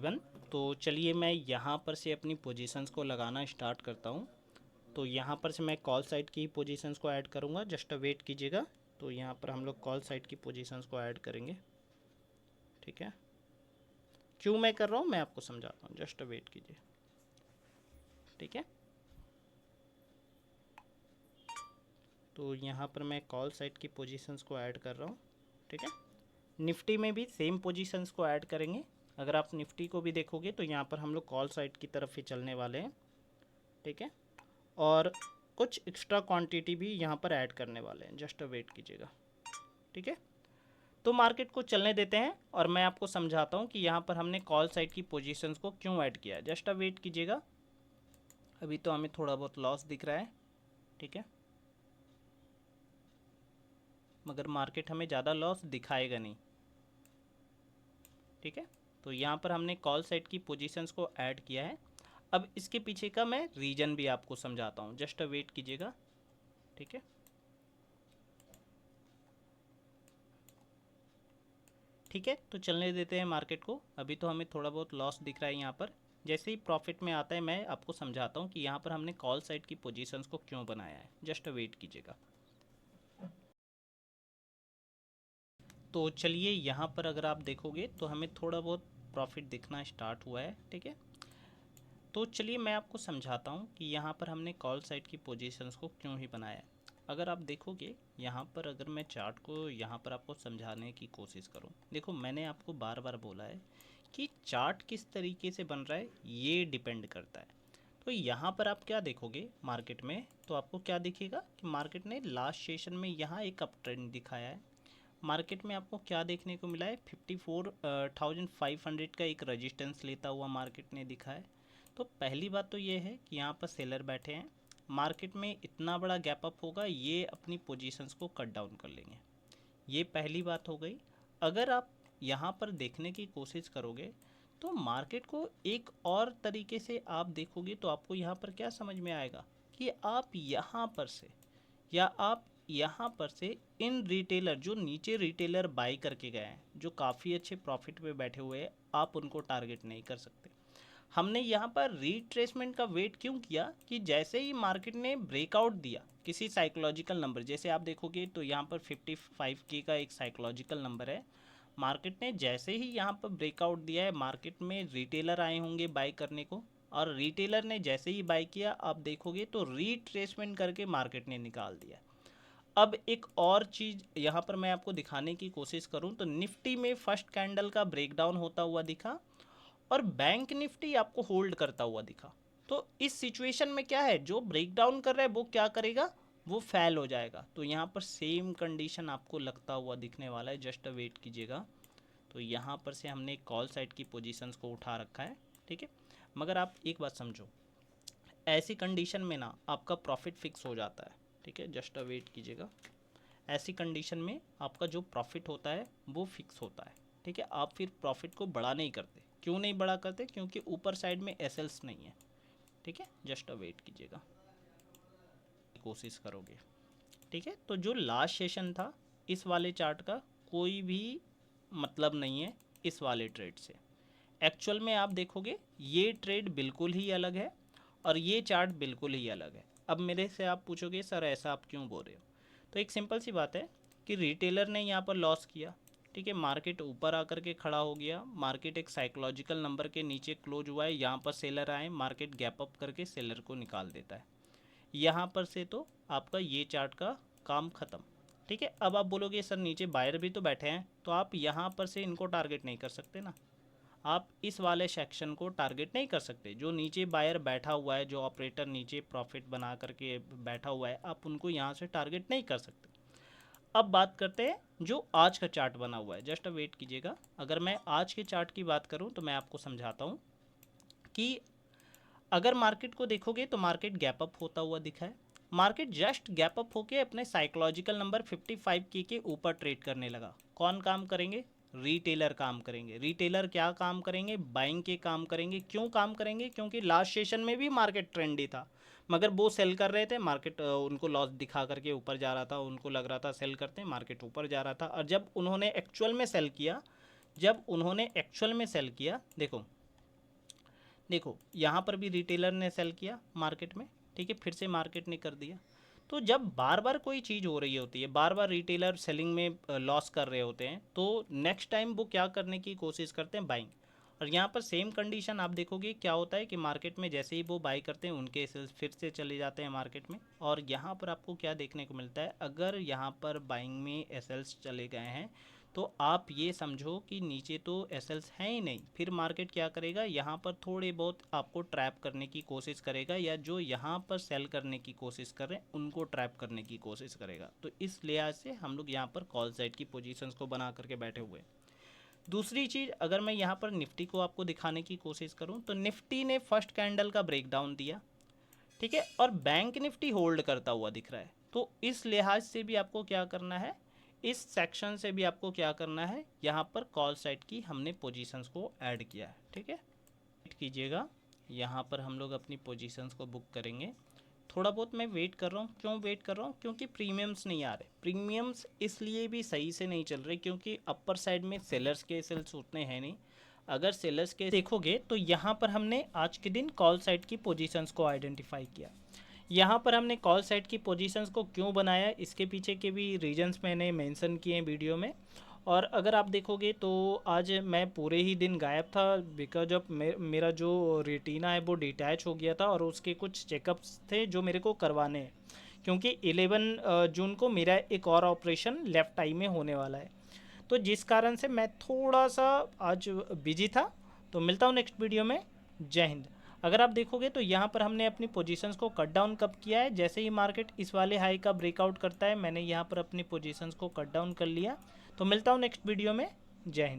One. तो चलिए मैं यहाँ पर से अपनी पोजीशंस को लगाना स्टार्ट करता हूँ। तो यहाँ पर से मैं कॉल साइड की पोजीशंस को ऐड करूँगा, जस्ट वेट कीजिएगा। तो यहाँ पर हम लोग कॉल साइड की पोजीशंस को ऐड करेंगे, ठीक है। क्यों मैं कर रहा हूँ मैं आपको समझाता हूँ, जस्ट वेट कीजिए, ठीक है। तो यहाँ पर मैं कॉल साइड की पोजीशंस को ऐड कर रहा हूँ, ठीक है। निफ्टी में भी सेम पोजीशंस को ऐड करेंगे। अगर आप निफ्टी को भी देखोगे तो यहाँ पर हम लोग कॉल साइड की तरफ ही चलने वाले हैं, ठीक है। और कुछ एक्स्ट्रा क्वांटिटी भी यहाँ पर ऐड करने वाले हैं, जस्ट वेट कीजिएगा, ठीक है। तो मार्केट को चलने देते हैं और मैं आपको समझाता हूँ कि यहाँ पर हमने कॉल साइड की पोजीशंस को क्यों ऐड किया है, जस्ट वेट कीजिएगा। अभी तो हमें थोड़ा बहुत लॉस दिख रहा है, ठीक है, मगर मार्केट हमें ज़्यादा लॉस दिखाएगा नहीं, ठीक है। तो यहाँ पर हमने कॉल साइड की पोजीशंस को ऐड किया है। अब इसके पीछे का मैं रीज़न भी आपको समझाता हूँ, जस्ट वेट कीजिएगा, ठीक है। ठीक है, तो चलने देते हैं मार्केट को। अभी तो हमें थोड़ा बहुत लॉस दिख रहा है यहाँ पर। जैसे ही प्रॉफिट में आता है मैं आपको समझाता हूँ कि यहाँ पर हमने कॉल साइड की पोजीशंस को क्यों बनाया है, जस्ट वेट कीजिएगा। तो चलिए यहाँ पर अगर आप देखोगे तो हमें थोड़ा बहुत प्रॉफिट दिखना स्टार्ट हुआ है, ठीक है। तो चलिए मैं आपको समझाता हूँ कि यहाँ पर हमने कॉल साइड की पोजीशंस को क्यों ही बनाया है। अगर आप देखोगे यहाँ पर, अगर मैं चार्ट को यहाँ पर आपको समझाने की कोशिश करूँ, देखो मैंने आपको बार बार बोला है कि चार्ट किस तरीके से बन रहा है ये डिपेंड करता है। तो यहाँ पर आप क्या देखोगे मार्केट में, तो आपको क्या दिखेगा कि मार्केट ने लास्ट सेशन में यहाँ एक अप ट्रेंड दिखाया है। मार्केट में आपको क्या देखने को मिला है, 54,500 का एक रेजिस्टेंस लेता हुआ मार्केट ने दिखा है। तो पहली बात तो ये है कि यहाँ पर सेलर बैठे हैं, मार्केट में इतना बड़ा गैप अप होगा, ये अपनी पोजीशंस को कट डाउन कर लेंगे, ये पहली बात हो गई। अगर आप यहाँ पर देखने की कोशिश करोगे तो मार्केट को एक और तरीके से आप देखोगे तो आपको यहाँ पर क्या समझ में आएगा कि आप यहाँ पर से या आप यहाँ पर से इन रिटेलर, जो नीचे रिटेलर बाई करके गए हैं, जो काफ़ी अच्छे प्रॉफिट पे बैठे हुए हैं, आप उनको टारगेट नहीं कर सकते। हमने यहाँ पर रिट्रेसमेंट का वेट क्यों किया कि जैसे ही मार्केट ने ब्रेकआउट दिया किसी साइकोलॉजिकल नंबर, जैसे आप देखोगे तो यहाँ पर 55K का एक साइकोलॉजिकल नंबर है। मार्केट ने जैसे ही यहाँ पर ब्रेकआउट दिया है, मार्केट में रिटेलर आए होंगे बाई करने को, और रिटेलर ने जैसे ही बाई किया आप देखोगे तो रिट्रेसमेंट करके मार्केट ने निकाल दिया। अब एक और चीज़ यहाँ पर मैं आपको दिखाने की कोशिश करूँ तो निफ्टी में फर्स्ट कैंडल का ब्रेकडाउन होता हुआ दिखा और बैंक निफ्टी आपको होल्ड करता हुआ दिखा। तो इस सिचुएशन में क्या है, जो ब्रेकडाउन कर रहा है वो क्या करेगा, वो फेल हो जाएगा। तो यहाँ पर सेम कंडीशन आपको लगता हुआ दिखने वाला है, जस्ट वेट कीजिएगा। तो यहाँ पर से हमने कॉल साइड की पोजीशंस को उठा रखा है, ठीक है। मगर आप एक बात समझो, ऐसी कंडीशन में ना आपका प्रॉफिट फिक्स हो जाता है, ठीक है, जस्ट वेट कीजिएगा। ऐसी कंडीशन में आपका जो प्रॉफिट होता है वो फिक्स होता है, ठीक है। आप फिर प्रॉफिट को बड़ा नहीं करते। क्यों नहीं बड़ा करते, क्योंकि ऊपर साइड में एसएल्स नहीं है, ठीक है, जस्ट वेट कीजिएगा, कोशिश करोगे, ठीक है। तो जो लास्ट सेशन था इस वाले चार्ट का कोई भी मतलब नहीं है इस वाले ट्रेड से। एक्चुअल में आप देखोगे ये ट्रेड बिल्कुल ही अलग है और ये चार्ट बिल्कुल ही अलग है। अब मेरे से आप पूछोगे सर ऐसा आप क्यों बोल रहे हो, तो एक सिंपल सी बात है कि रिटेलर ने यहाँ पर लॉस किया, ठीक है। मार्केट ऊपर आकर के खड़ा हो गया, मार्केट एक साइकोलॉजिकल नंबर के नीचे क्लोज हुआ है, यहाँ पर सेलर आए, मार्केट गैप अप करके सेलर को निकाल देता है। यहाँ पर से तो आपका ये चार्ट का काम ख़त्म, ठीक है। अब आप बोलोगे सर नीचे बायर भी तो बैठे हैं, तो आप यहाँ पर से इनको टारगेट नहीं कर सकते ना, आप इस वाले सेक्शन को टारगेट नहीं कर सकते। जो नीचे बायर बैठा हुआ है, जो ऑपरेटर नीचे प्रॉफिट बना करके बैठा हुआ है, आप उनको यहाँ से टारगेट नहीं कर सकते। अब बात करते हैं जो आज का चार्ट बना हुआ है, जस्ट वेट कीजिएगा। अगर मैं आज के चार्ट की बात करूं तो मैं आपको समझाता हूं कि अगर मार्केट को देखोगे तो मार्केट गैप अप होता हुआ दिखा है। मार्केट जस्ट गैप अप होके अपने साइकोलॉजिकल नंबर 55K के ऊपर ट्रेड करने लगा। कौन काम करेंगे, रिटेलर काम करेंगे। रिटेलर क्या काम करेंगे, बाइंग के काम करेंगे। क्यों काम करेंगे, क्योंकि लास्ट सेशन में भी मार्केट ट्रेंडी था मगर वो सेल कर रहे थे, मार्केट उनको लॉस दिखा करके ऊपर जा रहा था, उनको लग रहा था सेल करते हैं, मार्केट ऊपर जा रहा था। और जब उन्होंने एक्चुअल में सेल किया, देखो देखो यहाँ पर भी रिटेलर ने सेल किया मार्केट में, ठीक है, फिर से मार्केट ने कर दिया। तो जब बार बार कोई चीज़ हो रही होती है, बार बार रिटेलर सेलिंग में लॉस कर रहे होते हैं, तो नेक्स्ट टाइम वो क्या करने की कोशिश करते हैं, बाइंग। और यहाँ पर सेम कंडीशन आप देखोगे क्या होता है कि मार्केट में जैसे ही वो बाई करते हैं उनके सेल्स फिर से चले जाते हैं मार्केट में। और यहाँ पर आपको क्या देखने को मिलता है, अगर यहाँ पर बाइंग में एसएल्स चले गए हैं तो आप ये समझो कि नीचे तो एसएल्स हैं ही नहीं, फिर मार्केट क्या करेगा, यहाँ पर थोड़े बहुत आपको ट्रैप करने की कोशिश करेगा, या जो यहाँ पर सेल करने की कोशिश कर रहे हैं उनको ट्रैप करने की कोशिश करेगा। तो इस लिहाज से हम लोग यहाँ पर कॉल साइड की पोजीशंस को बना करके बैठे हुए हैं। दूसरी चीज़, अगर मैं यहाँ पर निफ्टी को आपको दिखाने की कोशिश करूँ तो निफ्टी ने फर्स्ट कैंडल का ब्रेकडाउन दिया, ठीक है, और बैंक निफ्टी होल्ड करता हुआ दिख रहा है। तो इस लिहाज से भी आपको क्या करना है, इस सेक्शन से भी आपको क्या करना है, यहाँ पर कॉल साइड की हमने पोजीशंस को ऐड किया है, ठीक है। वेट कीजिएगा, यहाँ पर हम लोग अपनी पोजीशंस को बुक करेंगे। थोड़ा बहुत मैं वेट कर रहा हूँ, क्यों वेट कर रहा हूँ, क्योंकि प्रीमियम्स नहीं आ रहे। प्रीमियम्स इसलिए भी सही से नहीं चल रहे क्योंकि अपर साइड में सेलर्स के सेल्स उतने हैं नहीं। अगर सेलर्स के देखोगे तो यहाँ पर हमने आज के दिन कॉल साइड की पोजीशंस को आइडेंटिफाई किया। यहाँ पर हमने कॉल साइड की पोजीशंस को क्यों बनाया, इसके पीछे के भी रीजंस मैंने मेंशन किए हैं वीडियो में। और अगर आप देखोगे तो आज मैं पूरे ही दिन गायब था बिकॉज ऑफ मेरा जो रेटिना है वो डिटैच हो गया था और उसके कुछ चेकअप्स थे जो मेरे को करवाने हैं, क्योंकि 11 जून को मेरा एक और ऑपरेशन लेफ़्ट आई में होने वाला है। तो जिस कारण से मैं थोड़ा सा आज बिजी था। तो मिलता हूँ नेक्स्ट वीडियो में। जय हिंद। अगर आप देखोगे तो यहाँ पर हमने अपनी पोजीशंस को कट डाउन कब किया है, जैसे ही मार्केट इस वाले हाई का ब्रेकआउट करता है मैंने यहाँ पर अपनी पोजीशंस को कट डाउन कर लिया। तो मिलता हूँ नेक्स्ट वीडियो में। जय हिंद।